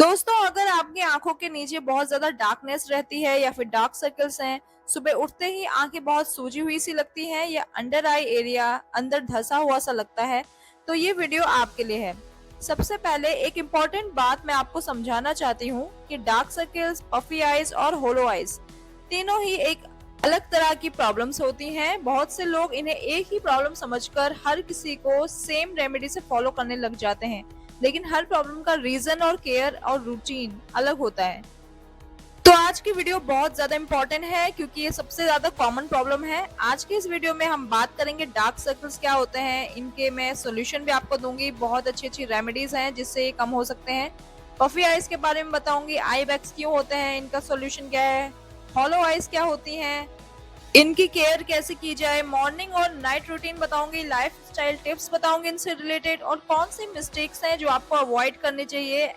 दोस्तों, अगर आपकी आंखों के नीचे बहुत ज्यादा डार्कनेस रहती है या फिर डार्क सर्कल्स हैं, सुबह उठते ही आंखें बहुत सूजी हुई सी लगती हैं या अंडर आई एरिया अंदर धंसा हुआ सा लगता है, तो ये वीडियो आपके लिए है। सबसे पहले एक इम्पॉर्टेंट बात मैं आपको समझाना चाहती हूँ कि डार्क सर्कल्स, पफी आईज और होलो आईज तीनों ही एक अलग तरह की प्रॉब्लम्स होती हैं। बहुत से लोग इन्हें एक ही प्रॉब्लम समझकर हर किसी को सेम रेमेडी से फॉलो करने लग जाते हैं, लेकिन हर प्रॉब्लम का रीजन और केयर और रूटीन अलग होता है। तो आज की वीडियो बहुत ज्यादा इम्पोर्टेंट है क्योंकि ये सबसे ज्यादा कॉमन प्रॉब्लम है। आज की इस वीडियो में हम बात करेंगे डार्क सर्कल्स क्या होते हैं, इनके मैं सोल्यूशन भी आपको दूंगी, बहुत अच्छी अच्छी रेमेडीज हैं जिससे ये कम हो सकते हैं। पफी आइज के बारे में बताऊंगी, आई बैग्स क्यों होते हैं, इनका सोल्यूशन क्या है, हॉलो आइज क्या होती हैं, इनकी केयर कैसे की जाए, मॉर्निंग और नाइट रूटीन बताऊंगी, लाइफस्टाइल टिप्स बताऊंगी इनसे रिलेटेड, और कौन सी मिस्टेक्स हैं जो आपको अवॉइड करनी चाहिए,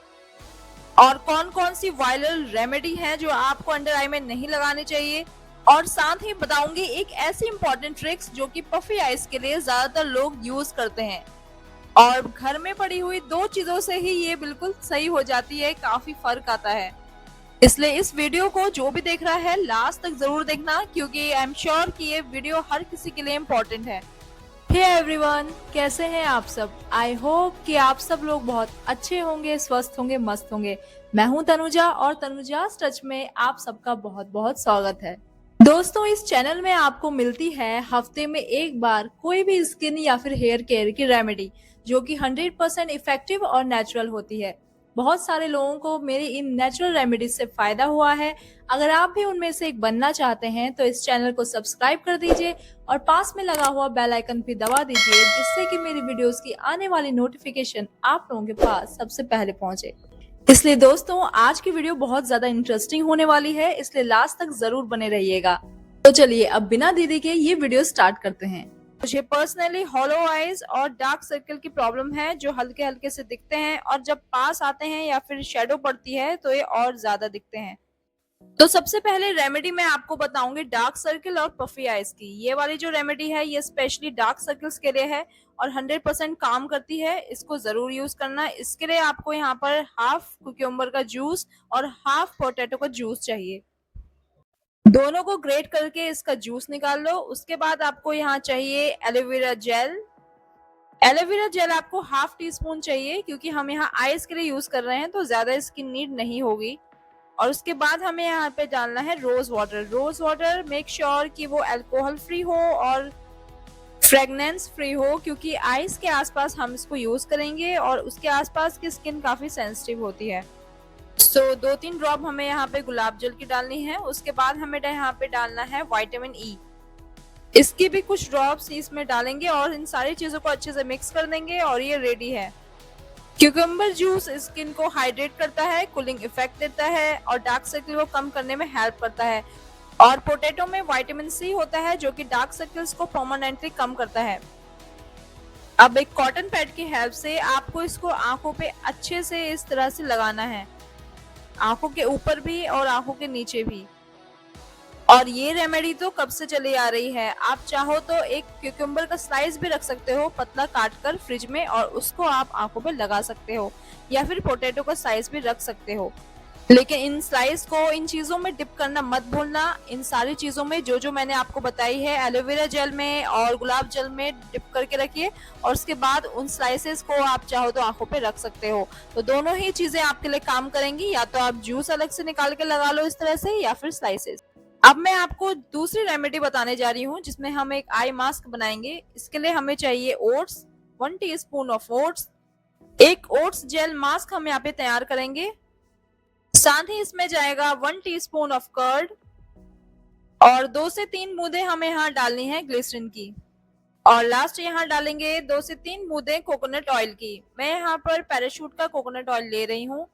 और कौन कौन सी वायरल रेमेडी है जो आपको अंडर आई में नहीं लगानी चाहिए। और साथ ही बताऊंगी एक ऐसी इंपॉर्टेंट ट्रिक्स जो कि पफी आइज के लिए ज्यादातर लोग यूज करते हैं और घर में पड़ी हुई दो चीजों से ही ये बिल्कुल सही हो जाती है, काफी फर्क आता है। इसलिए इस वीडियो को जो भी देख रहा है लास्ट तक जरूर देखना, क्योंकि आई एम श्योर कि ये वीडियो हर किसी के लिए इम्पोर्टेंट है। हे एवरीवन, कैसे हैं आप सब? आई होप कि आप सब लोग बहुत अच्छे होंगे, स्वस्थ होंगे, मस्त होंगे। मैं हूं तनुजा और तनुजा टच में आप सबका बहुत बहुत स्वागत है। दोस्तों, इस चैनल में आपको मिलती है हफ्ते में एक बार कोई भी स्किन या फिर हेयर केयर की रेमेडी जो कि 100% इफेक्टिव और नेचुरल होती है। बहुत सारे लोगों को मेरी इन नेचुरल रेमेडीज से फायदा हुआ है। अगर आप भी उनमें से एक बनना चाहते हैं तो इस चैनल को सब्सक्राइब कर दीजिए और पास में लगा हुआ बेल आइकन भी दबा दीजिए, जिससे कि मेरी वीडियोस की आने वाली नोटिफिकेशन आप लोगों के पास सबसे पहले पहुंचे। इसलिए दोस्तों, आज की वीडियो बहुत ज्यादा इंटरेस्टिंग होने वाली है, इसलिए लास्ट तक जरूर बने रहिएगा। तो चलिए अब बिना देरी के ये वीडियो स्टार्ट करते हैं। मुझे पर्सनली हॉलो आईज और डार्क सर्कल की प्रॉब्लम है जो हल्के हल्के से दिखते हैं और जब पास आते हैं या फिर शेडो पड़ती है तो ये और ज्यादा दिखते हैं। तो सबसे पहले रेमेडी मैं आपको बताऊंगी डार्क सर्कल और पफी आइज की। ये वाली जो रेमेडी है ये स्पेशली डार्क सर्कल्स के लिए है और 100% काम करती है, इसको जरूर यूज करना। इसके लिए आपको यहाँ पर हाफ कुकुम्बर का जूस और हाफ पोटैटो का जूस चाहिए। दोनों को ग्रेट करके इसका जूस निकाल लो। उसके बाद आपको यहाँ चाहिए एलोवेरा जेल। एलोवेरा जेल आपको हाफ टी स्पून चाहिए क्योंकि हम यहाँ आइस के लिए यूज कर रहे हैं तो ज्यादा इसकी नीड नहीं होगी। और उसके बाद हमें यहाँ पे डालना है rose water. Rose water make sure कि वो अल्कोहल फ्री हो और फ्रेगनेंस फ्री हो, क्योंकि आइस के आसपास हम इसको यूज करेंगे और उसके आसपास की स्किन काफी सेंसिटिव होती है। सो 2-3 ड्रॉप हमें यहाँ पे गुलाब जल की डालनी है। उसके बाद हमें यहाँ पे डालना है विटामिन ई, इसकी भी कुछ ड्रॉप्स इसमें डालेंगे और इन सारी चीजों को अच्छे से मिक्स कर देंगे और ये रेडी है। क्यूकम्बर जूस स्किन को हाइड्रेट करता है, कूलिंग इफेक्ट देता है और डार्क सर्कल को कम करने में हेल्प करता है। और पोटैटो में विटामिन सी होता है जो कि डार्क सर्कल्स को परमानेंटली कम करता है। अब एक कॉटन पैड की हेल्प से आपको इसको आंखों पे अच्छे से इस तरह से लगाना है, आंखों के ऊपर भी और आंखों के नीचे भी। और ये रेमेडी तो कब से चली आ रही है, आप चाहो तो एक क्यूकम्बर का स्लाइस भी रख सकते हो पतला काट कर फ्रिज में और उसको आप आंखों पे लगा सकते हो, या फिर पोटैटो का स्लाइस भी रख सकते हो। लेकिन इन स्लाइस को इन चीजों में डिप करना मत भूलना। इन सारी चीजों में जो जो मैंने आपको बताई है, एलोवेरा जेल में और गुलाब जल में डिप करके रखिए और उसके बाद उन स्लाइसेस को आप चाहो तो आंखों पे रख सकते हो। तो दोनों ही चीजें आपके लिए काम करेंगी, या तो आप जूस अलग से निकाल के लगा लो इस तरह से, या फिर स्लाइसेस। अब मैं आपको दूसरी रेमेडी बताने जा रही हूँ जिसमें हम एक आई मास्क बनाएंगे। इसके लिए हमें चाहिए ओट्स, 1 टीस्पून ऑफ ओट्स। एक ओट्स जेल मास्क हम यहाँ पे तैयार करेंगे। साथ ही इसमें जाएगा 1 टीस्पून ऑफ कर्ड और 2 से 3 बूंदे हमें यहाँ डालनी है ग्लिसरीन की। और लास्ट यहाँ डालेंगे 2 से 3 बूंदे कोकोनट ऑयल की। मैं यहाँ पर पैराशूट का कोकोनट ऑयल ले रही हूँ।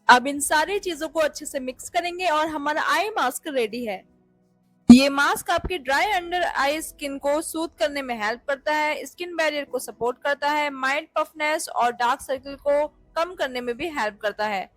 अब इन सारी चीजों को अच्छे से मिक्स करेंगे और हमारा आई मास्क रेडी है। ये मास्क आपके ड्राई अंडर आई स्किन को सूथ करने में हेल्प करता है, स्किन बैरियर को सपोर्ट करता है, माइल्ड पफनेस और डार्क सर्कल को कम करने में भी हेल्प करता है।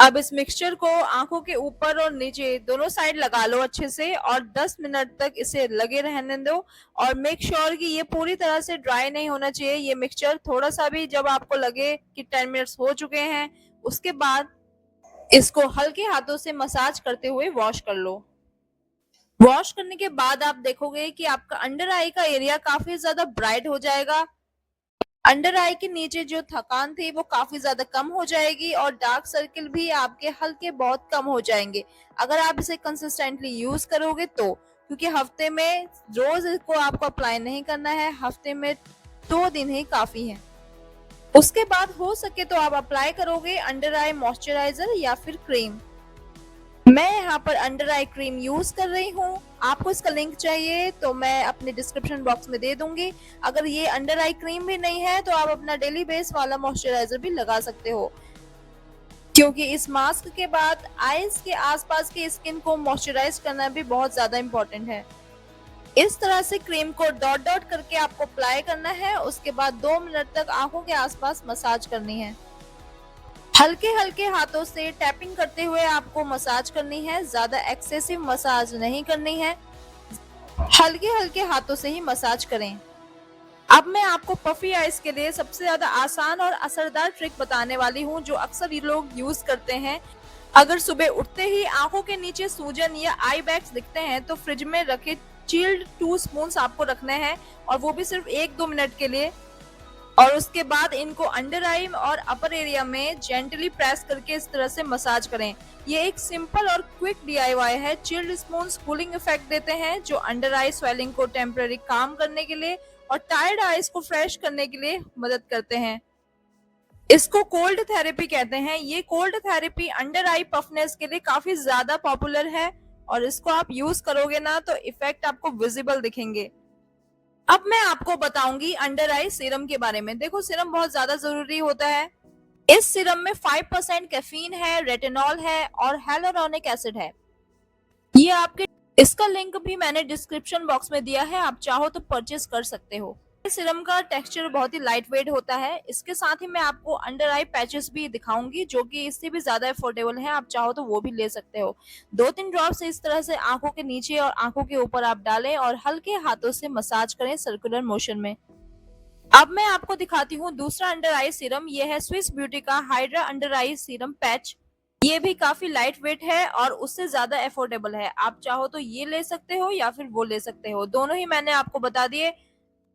अब इस मिक्सचर को आंखों के ऊपर और नीचे दोनों साइड लगा लो अच्छे से और 10 मिनट तक इसे लगे रहने दो। और मेक श्योर कि ये पूरी तरह से ड्राई नहीं होना चाहिए। ये मिक्सचर थोड़ा सा भी जब आपको लगे कि 10 मिनट्स हो चुके हैं, उसके बाद इसको हल्के हाथों से मसाज करते हुए वॉश कर लो। वॉश करने के बाद आप देखोगे कि आपका अंडर आई का एरिया काफी ज्यादा ब्राइट हो जाएगा। अंडर आई के नीचे जो थकान थी वो काफी ज्यादा कम हो जाएगी और डार्क सर्किल भी आपके हल्के बहुत कम हो जाएंगे अगर आप इसे कंसिस्टेंटली यूज करोगे तो। क्योंकि हफ्ते में रोज इसको आपको अप्लाई नहीं करना है, हफ्ते में 2 दिन ही काफी है। उसके बाद हो सके तो आप अप्लाई करोगे अंडर आई मॉइस्चराइजर या फिर क्रीम। मैं यहाँ पर अंडर आई क्रीम यूज कर रही हूँ। आपको इसका लिंक चाहिए तो मैं अपने डिस्क्रिप्शन बॉक्स में दे दूंगी। अगर ये अंडर आई क्रीम भी नहीं है तो आप अपना डेली बेस वाला मॉइस्चराइजर भी लगा सकते हो, क्योंकि इस मास्क के बाद आईज के आसपास की स्किन को मॉइस्चराइज करना भी बहुत ज्यादा इम्पोर्टेंट है। इस तरह से क्रीम को डॉट डॉट करके आपको अप्लाई करना है। उसके बाद 2 मिनट तक आंखों के आसपास मसाज करनी है। हल्के हल्के हाथों से टैपिंग करते हुए आपको मसाज करनी है, ज्यादा एक्सेसिव मसाज नहीं करनी है, हल्के हल्के हाथों से ही मसाज करें। अब मैं आपको पफी आइज के लिए सबसे ज्यादा आसान और असरदार ट्रिक बताने वाली हूँ जो अक्सर ये लोग यूज करते हैं। अगर सुबह उठते ही आंखों के नीचे सूजन या आई बैग्स दिखते हैं तो फ्रिज में रखे चिल्ड 2 स्पून आपको रखने हैं और वो भी सिर्फ 1-2 मिनट के लिए। और उसके बाद इनको अंडर आई और अपर एरिया में जेंटली प्रेस करके इस तरह से मसाज करें। ये एक सिंपल और क्विक डीआईवाई है। चिल्ड स्पून्स कूलिंग इफेक्ट देते हैं जो अंडर आई स्वेलिंग को टेम्पररी काम करने के लिए और टायर्ड आईज को फ्रेश करने के लिए मदद करते हैं। इसको कोल्ड थेरेपी कहते हैं। ये कोल्ड थेरेपी अंडर आई पफनेस के लिए काफी ज्यादा पॉपुलर है और इसको आप यूज करोगे ना तो इफेक्ट आपको विजिबल दिखेंगे। अब मैं आपको बताऊंगी अंडर आई सीरम के बारे में। देखो, सीरम बहुत ज्यादा जरूरी होता है। इस सीरम में 5% कैफीन है, रेटिनॉल है और हेलोरोनिक एसिड है। ये आपके इसका लिंक भी मैंने डिस्क्रिप्शन बॉक्स में दिया है, आप चाहो तो परचेज कर सकते हो। इस सीरम का टेक्सचर बहुत ही लाइट वेट होता है। इसके साथ ही मैं आपको अंडर आई पैचेस भी दिखाऊंगी जो कि इससे भी ज्यादा अफोर्डेबल है, आप चाहो तो वो भी ले सकते हो। 2-3 ड्रॉप्स इस तरह से आंखों के नीचे और आंखों के ऊपर आप डालें और हल्के हाथों से मसाज करें सर्कुलर मोशन में। अब मैं आपको दिखाती हूँ दूसरा अंडर आई सीरम। ये है स्विस ब्यूटी का हाइड्रा अंडर आई सीरम पैच। ये भी काफी लाइट वेट है और उससे ज्यादा अफोर्डेबल है। आप चाहो तो ये ले सकते हो या फिर वो ले सकते हो, दोनों ही मैंने आपको बता दिए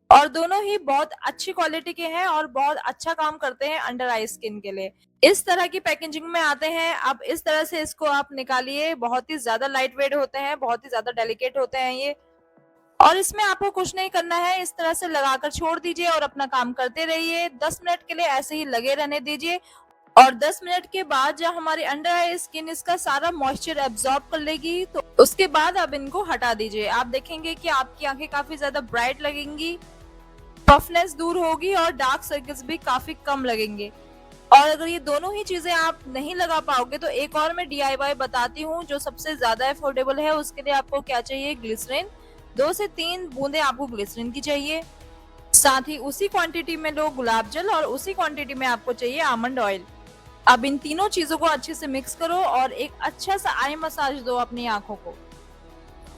और दोनों ही बहुत अच्छी क्वालिटी के हैं और बहुत अच्छा काम करते हैं अंडर आई स्किन के लिए। इस तरह की पैकेजिंग में आते हैं। अब इस तरह से इसको आप निकालिए। बहुत ही ज्यादा लाइट वेट होते हैं, बहुत ही ज्यादा डेलिकेट होते हैं ये। और इसमें आपको कुछ नहीं करना है, इस तरह से लगाकर छोड़ दीजिए और अपना काम करते रहिए। 10 मिनट के लिए ऐसे ही लगे रहने दीजिए और 10 मिनट के बाद जब हमारी अंडर आई स्किन इसका सारा मॉइस्चर एब्जॉर्ब कर लेगी तो उसके बाद अब इनको हटा दीजिए। आप देखेंगे कि आपकी आंखें काफी ज्यादा ब्राइट लगेंगी, पफनेस दूर होगी और डार्क सर्कल्स भी काफी कम लगेंगे। और अगर ये दोनों ही चीजें आप नहीं लगा पाओगे तो एक और मैं डीआईवाई बताती हूँ जो सबसे ज्यादा अफोर्डेबल है। उसके लिए आपको क्या चाहिए, ग्लिसरीन। 2 से 3 बूंदे आपको ग्लिसरीन की चाहिए। साथ ही उसी क्वांटिटी में लो गुलाब जल और उसी क्वांटिटी में आपको चाहिए आमंड ऑयल। अब इन तीनों चीजों को अच्छे से मिक्स करो और एक अच्छा सा आई मसाज दो अपनी आंखों को।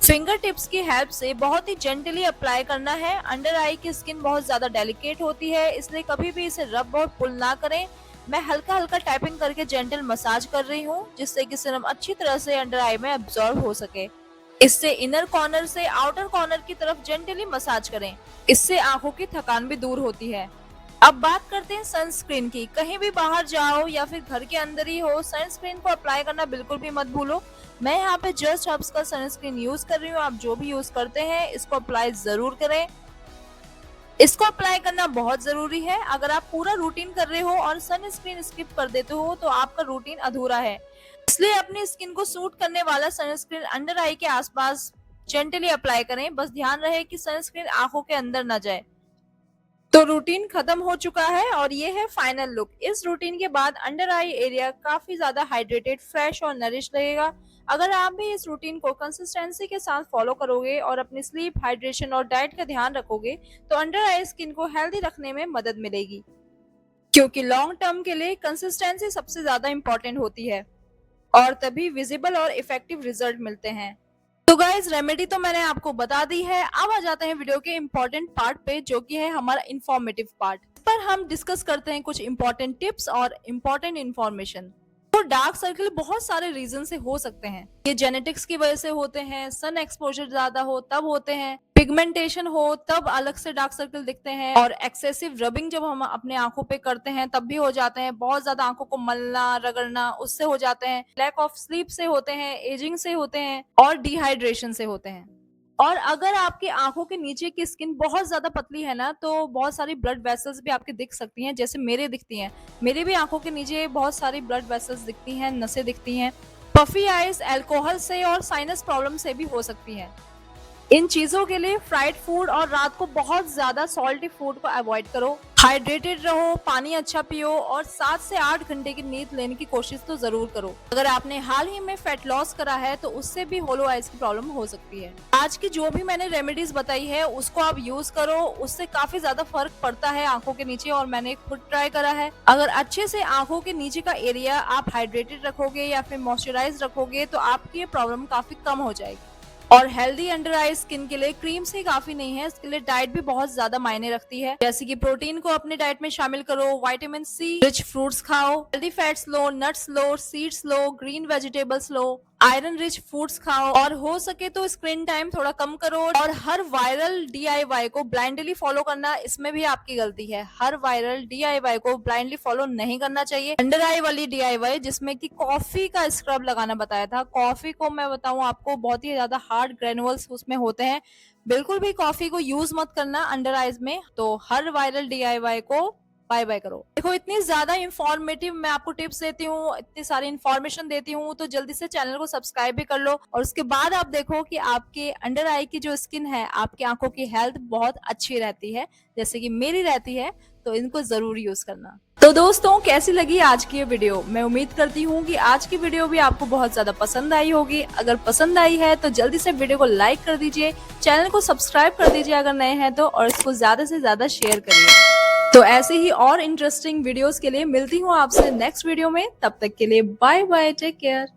फिंगर टिप्स की हेल्प से बहुत ही जेंटली अप्लाई करना है। अंडर आई की स्किन बहुत ज्यादा डेलिकेट होती है, इसलिए कभी भी इसे रब और पुल ना करें। मैं हल्का हल्का टैपिंग करके जेंटल मसाज कर रही हूँ जिससे कि सीरम अच्छी तरह से अंडर आई में एब्जॉर्ब हो सके। इससे इनर कॉर्नर से आउटर कॉर्नर की तरफ जेंटली मसाज करें। इससे आंखों की थकान भी दूर होती है। अब बात करते हैं सनस्क्रीन की। कहीं भी बाहर जाओ या फिर घर के अंदर ही हो, सनस्क्रीन को अप्लाई करना बिल्कुल भी मत भूलो। मैं यहाँ पे जस्ट हर्ब्स का सनस्क्रीन यूज कर रही हूँ। आप जो भी यूज करते हैं इसको अप्लाई जरूर करें। इसको अप्लाई करना बहुत जरूरी है। अगर आप पूरा रूटीन कर रहे हो और सनस्क्रीन स्किप कर देते हो तो आपका रूटीन अधूरा है। इसलिए अपनी स्किन को सूट करने वाला सनस्क्रीन अंडर आई के आसपास जेंटली अप्लाई करें। बस ध्यान रहे कि सनस्क्रीन आंखों के अंदर न जाए। तो रूटीन खत्म हो चुका है और ये है फाइनल लुक। इस रूटीन के बाद अंडर आई एरिया काफी ज्यादा हाइड्रेटेड, फ्रेश और नरिश लगेगा। अगर आप भी इस रूटीन को कंसिस्टेंसी के साथ फॉलो करोगे और अपनी स्लीप, हाइड्रेशन और डाइट का ध्यान रखोगे तो अंडर आई स्किन को हेल्दी रखने में मदद मिलेगी, क्योंकि लॉन्ग टर्म के लिए कंसिस्टेंसी सबसे ज्यादा इंपॉर्टेंट होती है। और तभी विजिबल और इफेक्टिव रिजल्ट मिलते हैं। तो गाइज रेमेडी तो मैंने आपको बता दी है। अब आ जाते हैं वीडियो के इम्पोर्टेंट पार्ट पे, जो कि है हमारा इन्फॉर्मेटिव पार्ट। पर हम डिस्कस करते हैं कुछ इम्पोर्टेंट टिप्स और इम्पोर्टेंट इन्फॉर्मेशन। तो डार्क सर्कल बहुत सारे रीजन से हो सकते हैं। ये जेनेटिक्स की वजह से होते हैं, सन एक्सपोजर ज्यादा हो तब होते हैं, पिगमेंटेशन हो तब अलग से डार्क सर्कल दिखते हैं, और एक्सेसिव रबिंग जब हम अपने आंखों पे करते हैं तब भी हो जाते हैं। बहुत ज्यादा आंखों को मलना रगड़ना उससे हो जाते हैं। लैक ऑफ स्लीप से होते हैं, एजिंग से होते हैं, और डिहाइड्रेशन से होते हैं। और अगर आपकी आंखों के नीचे की स्किन बहुत ज्यादा पतली है ना, तो बहुत सारी ब्लड वेसल्स भी आपकी दिख सकती हैं, जैसे मेरे दिखती हैं। मेरी भी आंखों के नीचे बहुत सारी ब्लड वेसल्स दिखती हैं, नसें दिखती हैं। पफी आइज अल्कोहल से और साइनस प्रॉब्लम से भी हो सकती है। इन चीजों के लिए फ्राइड फूड और रात को बहुत ज्यादा सॉल्टी फूड को अवॉइड करो। हाइड्रेटेड रहो, पानी अच्छा पियो, और 7 से 8 घंटे की नींद लेने की कोशिश तो जरूर करो। अगर आपने हाल ही में फैट लॉस करा है तो उससे भी होलो आइज की प्रॉब्लम हो सकती है। आज की जो भी मैंने रेमेडीज बताई है उसको आप यूज करो, उससे काफी ज्यादा फर्क पड़ता है आंखों के नीचे, और मैंने खुद ट्राई करा है। अगर अच्छे से आंखों के नीचे का एरिया आप हाइड्रेटेड रखोगे या फिर मॉइस्चराइज रखोगे तो आपकी ये प्रॉब्लम काफी कम हो जाएगी। और हेल्दी अंडर आई स्किन के लिए क्रीम से काफी नहीं है, इसके लिए डाइट भी बहुत ज्यादा मायने रखती है। जैसे कि प्रोटीन को अपने डाइट में शामिल करो, विटामिन सी रिच फ्रूट्स खाओ, हेल्दी फैट्स लो, नट्स लो, सीड्स लो, ग्रीन वेजिटेबल्स लो, आयरन रिच फूड्स खाओ, और हो सके तो स्क्रीन टाइम थोड़ा कम करो। और हर वायरल DIY को ब्लाइंडली फॉलो करना, इसमें भी आपकी गलती है। हर वायरल DIY को ब्लाइंडली फॉलो नहीं करना चाहिए। अंडर आई वाली DIY जिसमें कि कॉफी का स्क्रब लगाना बताया था, कॉफी को मैं बताऊं आपको बहुत ही ज्यादा हार्ड ग्रेनुअल्स उसमें होते हैं, बिल्कुल भी कॉफी को यूज मत करना अंडर आईज में। तो हर वायरल DIY को बाय बाय करो। देखो इतनी ज्यादा इंफॉर्मेटिव मैं आपको टिप्स देती हूँ, इतनी सारी इंफॉर्मेशन देती हूँ, तो जल्दी से चैनल को सब्सक्राइब भी कर लो। और उसके बाद आप देखो कि आपके अंडर आई की जो स्किन है, आपकी आंखों की हेल्थ बहुत अच्छी रहती है, जैसे कि मेरी रहती है। तो इनको जरूर यूज करना। तो दोस्तों कैसी लगी आज की ये वीडियो? मैं उम्मीद करती हूँ कि आज की वीडियो भी आपको बहुत ज्यादा पसंद आई होगी। अगर पसंद आई है तो जल्दी से वीडियो को लाइक कर दीजिए, चैनल को सब्सक्राइब कर दीजिए अगर नए हैं तो, और इसको ज्यादा से ज्यादा शेयर करिए। तो ऐसे ही और इंटरेस्टिंग वीडियोस के लिए मिलती हूँ आपसे नेक्स्ट वीडियो में। तब तक के लिए बाय बाय, टेक केयर।